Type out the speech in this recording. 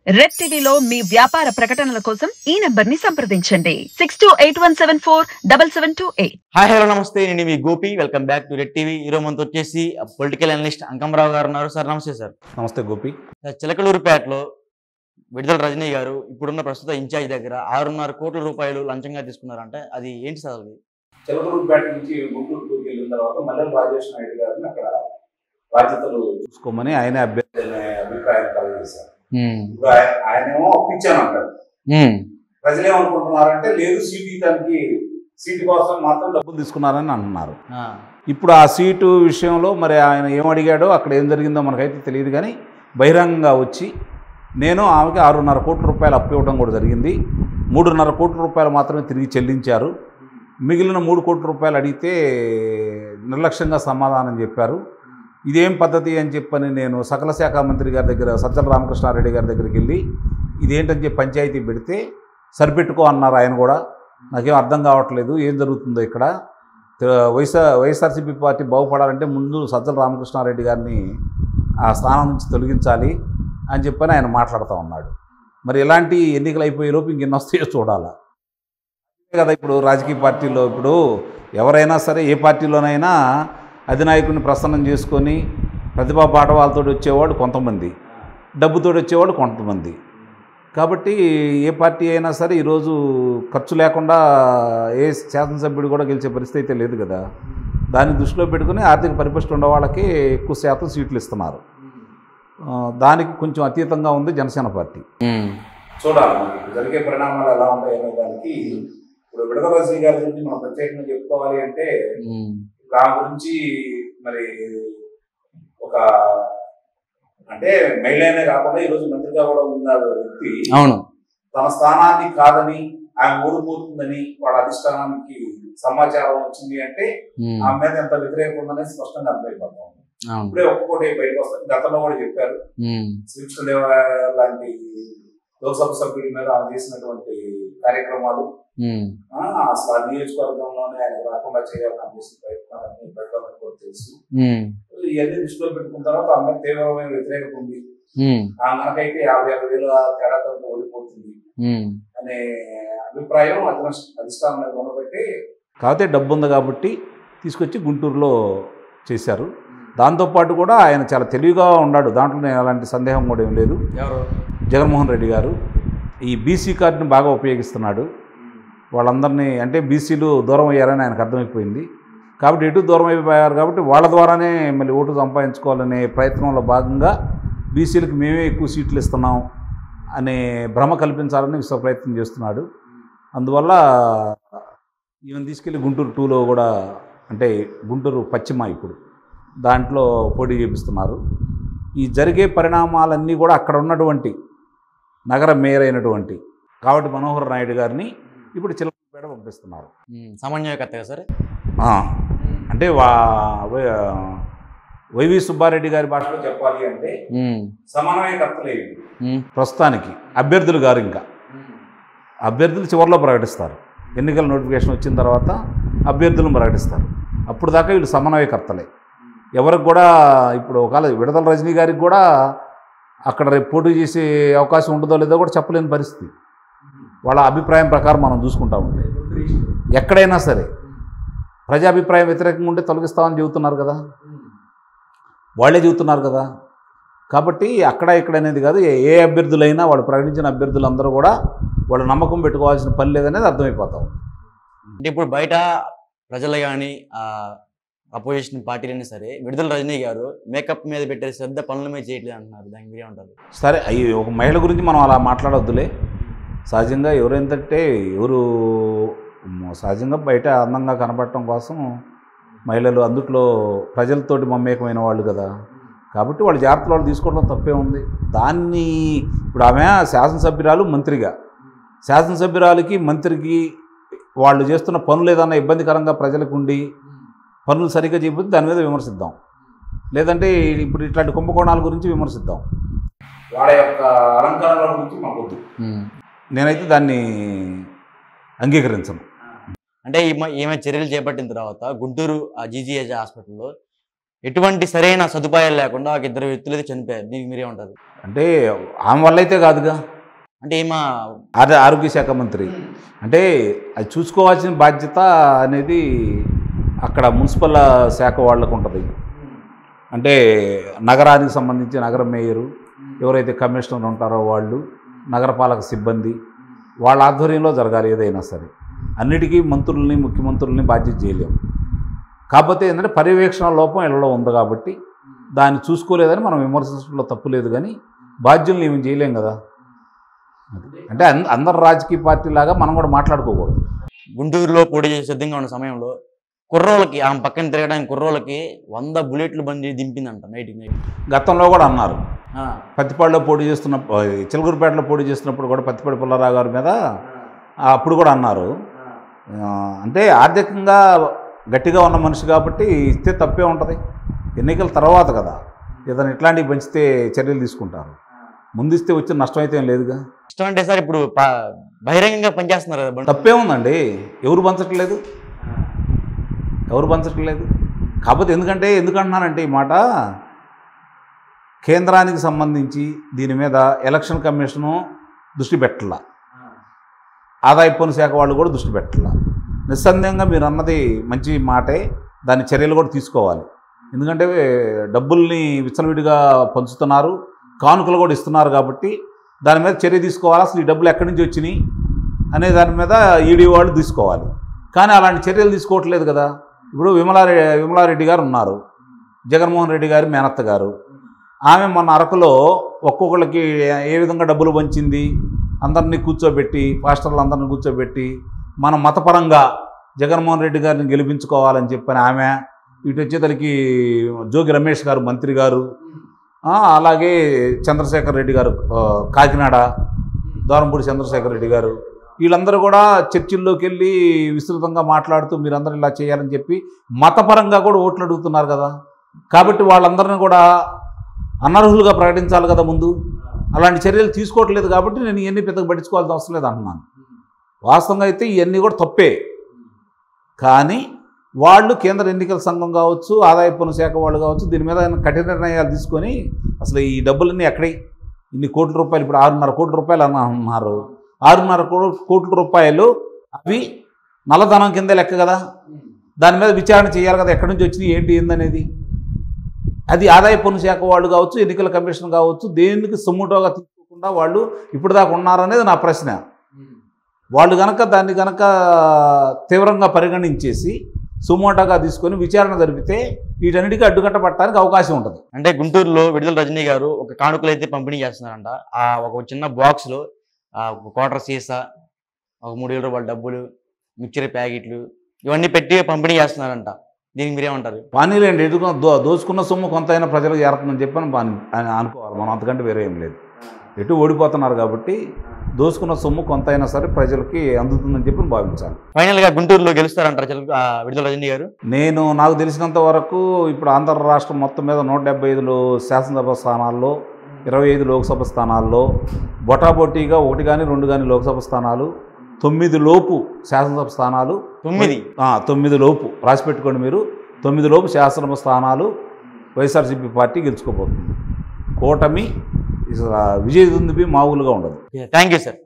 Red టీవీలో మీ వ్యాపార ప్రకటనల కోసం ఈ నంబర్ ని సంప్రదించండి 6281747728. హాయ్ హలో నమస్తే, నేను మీ Gopi. Welcome back to red TV. ఈరోజు మనతో వచ్చేసి పొలిటికల్ అనలిస్ట్ అంకమరావు గారు ఉన్నారు. సార్ నమస్తే. సార్ నమస్తే గోపి. చిలకలూరుపేటలో విడుదల రజనీ గారు ఇప్పుడున్న ప్రస్తుత ఇన్ఛార్జ్ దగ్గర 6.5 కోట్ల రూపాయలు లంచంగా తీసుకున్నారంటే అది ఏంటి సార్? అది చిలకలూరుపేట నుంచి గుంటూరుకు వెళ్ళిన తర్వాత మల్లెల రాజేష్ నాయుడు గారిని అక్కడ బాధ్యతలు చూసుకోమని ఆయన అభ్యర్థి అనే అభిప్రాయం కలిగేశారు. ఇప్పుడు ఆయనేమో అప్పించాను అంటాడు. ప్రజలు ఏమనుకుంటున్నారంటే లేదు, సీటు కోసం మాత్రం డబ్బులు తీసుకున్నారని అంటున్నారు. ఇప్పుడు ఆ సీటు విషయంలో మరి ఆయన ఏం అడిగాడో అక్కడ ఏం జరిగిందో మనకైతే తెలియదు, కానీ బహిరంగంగా వచ్చి నేను ఆమెకి 6.5 కోట్ల రూపాయలు అప్పు ఇవ్వడం కూడా జరిగింది, 3.5 కోట్ల రూపాయలు మాత్రమే తిరిగి చెల్లించారు, మిగిలిన 3 కోట్ల రూపాయలు అడిగితే నిర్లక్ష్యంగా సమాధానం చెప్పారు. ఇదేం పద్ధతి అని చెప్పని నేను సకల శాఖ మంత్రి గారి దగ్గర సజ్జల రామకృష్ణారెడ్డి గారి దగ్గరికి వెళ్ళి ఇదేంటని చెప్పి పంచాయతీ పెడితే సరిపెట్టుకో అన్నారు. ఆయన కూడా నాకేం అర్థం కావట్లేదు, ఏం జరుగుతుందో ఇక్కడ. వైఎస్ఆర్సీపీ పార్టీ బాగుపడాలంటే ముందు సజ్జల రామకృష్ణారెడ్డి గారిని ఆ స్థానం నుంచి తొలగించాలి అని చెప్పని ఆయన మాట్లాడుతూ ఉన్నాడు. మరి ఎలాంటి ఎన్నికలు అయిపోయేలోపు ఇంకెన్ని వస్తాయో చూడాలా కదా. ఇప్పుడు రాజకీయ పార్టీలో ఇప్పుడు ఎవరైనా సరే ఏ పార్టీలోనైనా అధినాయకుడిని ప్రసన్నం చేసుకొని ప్రతిభా పాఠవాలతో వచ్చేవాడు కొంతమంది, డబ్బుతో వచ్చేవాడు కొంతమంది. కాబట్టి ఏ పార్టీ అయినా సరే ఈరోజు ఖర్చు లేకుండా ఏ శాసనసభ్యుడు కూడా గెలిచే పరిస్థితి అయితే లేదు కదా. దాన్ని దృష్టిలో పెట్టుకుని ఆర్థిక పరిపుష్టి ఉన్న వాళ్ళకి ఎక్కువ శాతం సీట్లు ఇస్తున్నారు. దానికి కొంచెం అతీతంగా ఉంది జనసేన పార్టీ. చూడాలి జరిగే పరిణామాలు ఎలా ఉంటాయి అనే దానికి. ఇప్పుడు విడుదల రజనీ గారి గురించి మనం ప్రత్యేకంగా చెప్పుకోవాలి అంటే దాని గురించి మరి ఒక అంటే మహిళనే కాకుండా ఈరోజు మంత్రిగా కూడా ఉన్న వ్యక్తి అవును తన స్థానాన్ని కాదని ఆమె ఓడిపోతుందని వాళ్ళ అధిష్టానానికి సమాచారం వచ్చింది అంటే ఆమె మీద ఎంత వ్యతిరేకం ఉందనేది స్పష్టంగా అర్థమైపోతాం. ఇప్పుడే ఒక్కొక్కటి బయటకు వస్తుంది. గతంలో కూడా చెప్పారు శ్రీకృష్ణదేవరాయ లాంటి లోక్సభ సభ్యుడి మీద ఆమె చేసినటువంటి కార్యక్రమాలు అసలు ఆ నియోజకవర్గంలోనే ఆయన రాకుండా చేయాలని చేసిన ప్రయత్నాలన్నీ బయటకు కూడా తెలుసు. ఇవన్నీ దృష్టిలో పెట్టుకున్న తర్వాత ఆమె తీవ్రమైన వ్యతిరేకత ఉంది. ఆ మనకైతే 50,000 తేడాతో ఓడిపోతుంది అనే అభిప్రాయం అధిష్టానం ఉండబట్టి, కాకపోతే డబ్బు ఉంది కాబట్టి తీసుకొచ్చి గుంటూరులో చేశారు. దాంతోపాటు కూడా ఆయన చాలా తెలివిగా ఉన్నాడు, దాంట్లో నేను అలాంటి సందేహం కూడా ఏం లేదు. జగన్మోహన్ రెడ్డి గారు ఈ బీసీ కార్డుని బాగా ఉపయోగిస్తున్నాడు. వాళ్ళందరినీ అంటే బీసీలు దూరం అయ్యారని ఆయనకు అర్థమైపోయింది. కాబట్టి ఎటు దూరం అయిపోయారు కాబట్టి వాళ్ళ ద్వారానే మళ్ళీ ఓటు సంపాదించుకోవాలనే ప్రయత్నంలో భాగంగా బీసీలకు మేమే ఎక్కువ సీట్లు ఇస్తున్నాం అనే భ్రమ కల్పించాలని విశ్వ ప్రయత్నం చేస్తున్నాడు. అందువల్ల ఈయన తీసుకెళ్ళి గుంటూరు 2లో కూడా అంటే గుంటూరు పశ్చిమ ఇప్పుడు దాంట్లో పోటీ చేపిస్తున్నారు. ఈ జరిగే పరిణామాలన్నీ కూడా అక్కడ ఉన్నటువంటి నగర మేయర్ అయినటువంటి కావటి మనోహర్ నాయుడు గారిని ఇప్పుడు చిలకలూరుపేట పంపిస్తున్నారు. సమన్వయకర్తగా సరే అంటే వైవి సుబ్బారెడ్డి గారి భాషలో చెప్పాలి అంటే సమన్వయకర్తలే ప్రస్తుతానికి. అభ్యర్థులు గారు ఇంకా అభ్యర్థులు చివరిలో ప్రకటిస్తారు. ఎన్నికల నోటిఫికేషన్ వచ్చిన తర్వాత అభ్యర్థులను ప్రకటిస్తారు. అప్పుడు దాకా వీళ్ళు సమన్వయకర్తలే. ఎవరికి కూడా ఇప్పుడు ఒకవేళ విడుదల రజనీ గారికి కూడా అక్కడ రేపు పోటీ చేసే అవకాశం ఉంటుందో లేదో కూడా చెప్పలేని పరిస్థితి. వాళ్ళ అభిప్రాయం ప్రకారం మనం చూసుకుంటా ఉంటే ఎక్కడైనా సరే ప్రజాభిప్రాయం వ్యతిరేకంగా ఉంటే తొలగిస్తామని చెబుతున్నారు కదా, వాళ్ళే చెబుతున్నారు కదా. కాబట్టి అక్కడ ఇక్కడ అనేది కాదు, ఏ అభ్యర్థులైనా వాళ్ళు ప్రకటించిన అభ్యర్థులందరూ కూడా వాళ్ళు నమ్మకం పెట్టుకోవాల్సిన పని లేదనేది అర్థమైపోతాం. అంటే ఇప్పుడు బయట ప్రజలు కానీ అపోజిషన్ పార్టీలైనా సరే విడుదల రజనీ గారు మేకప్ మీద పెట్టే శ్రద్ధ పనుల మీద చేయట్లేదు అంటున్నారు. దానికి మీరే ఉంటారు. సరే, ఒక మహిళ గురించి మనం అలా మాట్లాడొద్దులే. సహజంగా ఎవరెంతంటే ఎవరు సహజంగా బయట అందంగా కనపడటం కోసం మహిళలు అందుట్లో ప్రజలతోటి మమేకమైన వాళ్ళు కదా. కాబట్టి వాళ్ళ జాగ్రత్తలు వాళ్ళు తీసుకోవడం తప్పే ఉంది. దాన్ని ఇప్పుడు ఆమె శాసనసభ్యురాలు మంత్రిగా, శాసనసభ్యురాలకి మంత్రికి వాళ్ళు చేస్తున్న పనులు ఏదన్నా ఇబ్బందికరంగా ప్రజలకు ఉండి పనులు సరిగ్గా చేయకపోతే దాని మీద విమర్శిద్దాం, లేదంటే ఇప్పుడు ఇట్లాంటి కుంభకోణాల గురించి విమర్శిద్దాం. వాళ్ళ యొక్క అలంకరణల గురించి మాకొద్దు. నేనైతే దాన్ని అంగీకరించను. అంటే ఈమె చర్యలు చేపట్టిన తర్వాత గుంటూరు జీజీహెచ్ హాస్పిటల్లో ఎటువంటి సరైన సదుపాయాలు లేకుండా ఒక ఇద్దరు వ్యక్తులు అయితే చనిపోయారు. దీనికి మీరేమంటారు? అంటే ఆమె వల్ల అయితే కాదుగా, అంటే ఏమా ఆరోగ్య శాఖ మంత్రి అంటే అది చూసుకోవాల్సిన బాధ్యత అనేది అక్కడ మున్సిపల్ శాఖ వాళ్ళకు ఉంటుంది. అంటే నగరానికి సంబంధించి నగర మేయరు, ఎవరైతే కమిషనర్ ఉంటారో వాళ్ళు, నగరపాలక సిబ్బంది వాళ్ళ ఆధ్వర్యంలో జరగాలి ఏదైనా సరే. అన్నిటికీ మంత్రుల్ని ముఖ్యమంత్రుల్ని బాధ్యత చేయలేము. కాకపోతే ఏంటంటే పర్యవేక్షణ లోపం ఇళ్లలో ఉంది కాబట్టి దాన్ని చూసుకోలేదని మనం విమర్శించడంలో తప్పు లేదు, కానీ బాధ్యుల్ని ఏమి చేయలేం కదా. అంటే అందరు రాజకీయ పార్టీలాగా మనం కూడా మాట్లాడుకోకూడదు. గుంటూరులో పోటీ చేసే సిద్ధంగా ఉన్న సమయంలో కుర్రోళ్ళకి ఆమె పక్కన తిరగడానికి కుర్రోళ్ళకి 100 బుల్లెట్లు బండి దింపిందంట నైట్. గతంలో కూడా అన్నారు, పత్తిపాడులో పోటీ చేస్తున్నప్పుడు, చిలకూరుపేటలో పోటీ చేస్తున్నప్పుడు కూడా పత్తిపాడు పుల్లారావు గారి మీద అప్పుడు కూడా అన్నారు. అంటే ఆర్థికంగా గట్టిగా ఉన్న మనిషి కాబట్టి ఇస్తే తప్పే ఉంటుంది. ఎన్నికల తర్వాత కదా ఏదైనా ఇట్లాంటివి పెంచితే చర్యలు తీసుకుంటారు. ముందు ఇస్తే వచ్చిన నష్టం అయితే ఏం లేదుగా. ఇష్టం అంటే సార్ ఇప్పుడు బహిరంగంగా పనిచేస్తున్నారు కదా, తప్పే ఉందండి. ఎవరు పంచట్లేదు, ఎవరు పంచట్లేదు. కాకపోతే ఎందుకంటున్నానంటే ఈ మాట, కేంద్రానికి సంబంధించి దీని మీద ఎలక్షన్ కమిషను దృష్టి పెట్టాల, ఆదాయ పన్ను శాఖ వాళ్ళు కూడా దృష్టి పెట్టాల. నిస్సందేహంగా మీరు అన్నది మంచి మాటే, దాని చర్యలు కూడా తీసుకోవాలి. ఎందుకంటే డబ్బుల్ని విచ్చలవిడిగా పంచుతున్నారు, కానుకలు కూడా ఇస్తున్నారు కాబట్టి దాని మీద చర్య తీసుకోవాలి. అసలు ఈ డబ్బులు ఎక్కడి నుంచి వచ్చినాయి అనే దాని మీద ఈడీ వాళ్ళు తీసుకోవాలి. కానీ అలాంటి చర్యలు తీసుకోవట్లేదు కదా. ఇప్పుడు విమలారెడ్డి గారు ఉన్నారు, జగన్మోహన్ రెడ్డి గారి మేనత్త గారు. ఆమె మొన్న అరకులో ఒక్కొక్కళ్ళకి ఏ విధంగా డబ్బులు పంచింది, అందరినీ కూర్చోబెట్టి, పాస్టర్లు అందరినీ కూర్చోబెట్టి మన మతపరంగా జగన్మోహన్ రెడ్డి గారిని గెలిపించుకోవాలని చెప్పని ఆమె, ఇటు వచ్చేతలకి జోగి రమేష్ గారు మంత్రి గారు, అలాగే చంద్రశేఖర్ రెడ్డి గారు కాకినాడ, దూరంపూడి చంద్రశేఖర్ రెడ్డి గారు, వీళ్ళందరూ కూడా చర్చిల్లోకి వెళ్ళి విస్తృతంగా మాట్లాడుతూ మీరందరూ ఇలా చేయాలని చెప్పి మతపరంగా కూడా ఓట్లు అడుగుతున్నారు కదా. కాబట్టి వాళ్ళందరినీ కూడా అనర్హులుగా ప్రకటించాలి కదా ముందు. అలాంటి చర్యలు తీసుకోవట్లేదు కాబట్టి నేను ఇవన్నీ పెద్దగా పట్టించుకోవాల్సిన అవసరం లేదు అంటున్నాను. వాస్తవంగా అయితే ఇవన్నీ కూడా తప్పే. కానీ వాళ్ళు కేంద్ర ఎన్నికల సంఘం కావచ్చు, ఆదాయ పన్ను శాఖ వాళ్ళు కావచ్చు, దీని మీద కఠిన నిర్ణయాలు తీసుకొని అసలు ఈ డబ్బులన్నీ ఎక్కడి ఇన్ని కోట్ల రూపాయలు, ఇప్పుడు 6.5 కోట్ల రూపాయలు అన్నారు. 6.5 కోట్ల రూపాయలు అవి నల్లధనం కింద లెక్క కదా. దాని మీద విచారణ చేయాలి కదా, ఎక్కడి నుంచి వచ్చినాయి ఏంటి ఏందనేది. అది ఆదాయ పన్ను శాఖ వాళ్ళు కావచ్చు, ఎన్నికల కమిషన్ కావచ్చు, దేనికి సొమ్ముటోగా తీసుకోకుండా వాళ్ళు ఇప్పుడు దాకా ఉన్నారనేది నా ప్రశ్న. వాళ్ళు దాన్ని కనుక తీవ్రంగా పరిగణించేసి సుమోటాగా తీసుకొని విచారణ జరిపితే వీటన్నిటికీ అడ్డుకట్ట పట్టడానికి అవకాశం ఉంటుంది. అంటే గుంటూరులో విడుదల రజనీ గారు ఒక కానుకలు అయితే పంపిణీ చేస్తున్నారంట. ఒక చిన్న బాక్స్లో ఒక క్వార్టర్ సీసా, ఒక 3,000 రూపాయల డబ్బులు, మిక్చర్ ప్యాకెట్లు ఇవన్నీ పెట్టి పంపిణీ చేస్తున్నారంట. దీనికి మీరేమంటారు? పానీలేండి, ఎదుగు దోచుకున్న సొమ్ము కొంత అయినా ప్రజలకు చేరుతుందని చెప్పని అనుకోవాలి మనం, అంతకంటే వేరే ఏం లేదు. ఎటు ఓడిపోతున్నారు కాబట్టి దోచుకున్న సొమ్ము కొంత అయినా సరే ప్రజలకి అందుతుందని చెప్పి భావించాలి. ఫైనల్గా గుంటూరులో గెలుస్తారంటారు విడుదల రజనీ గారు? నాకు తెలిసినంత వరకు ఇప్పుడు ఆంధ్ర రాష్ట్రం మొత్తం మీద 175 శాసనసభ స్థానాల్లో, 25 లోక్సభ స్థానాల్లో బొటాబొటీగా 1 కానీ 2 కానీ లోక్సభ స్థానాలు, 9 లోపు శాసనసభ స్థానాలు, 9 లోపు రాసి పెట్టుకోండి మీరు, 9 లోపు శాసనసభ స్థానాలు వైఎస్ఆర్సీపీ పార్టీ గెలుచుకోబోతుంది. కూటమి విజయ దుందుబి మామూలుగా ఉండదు. Thank you sir.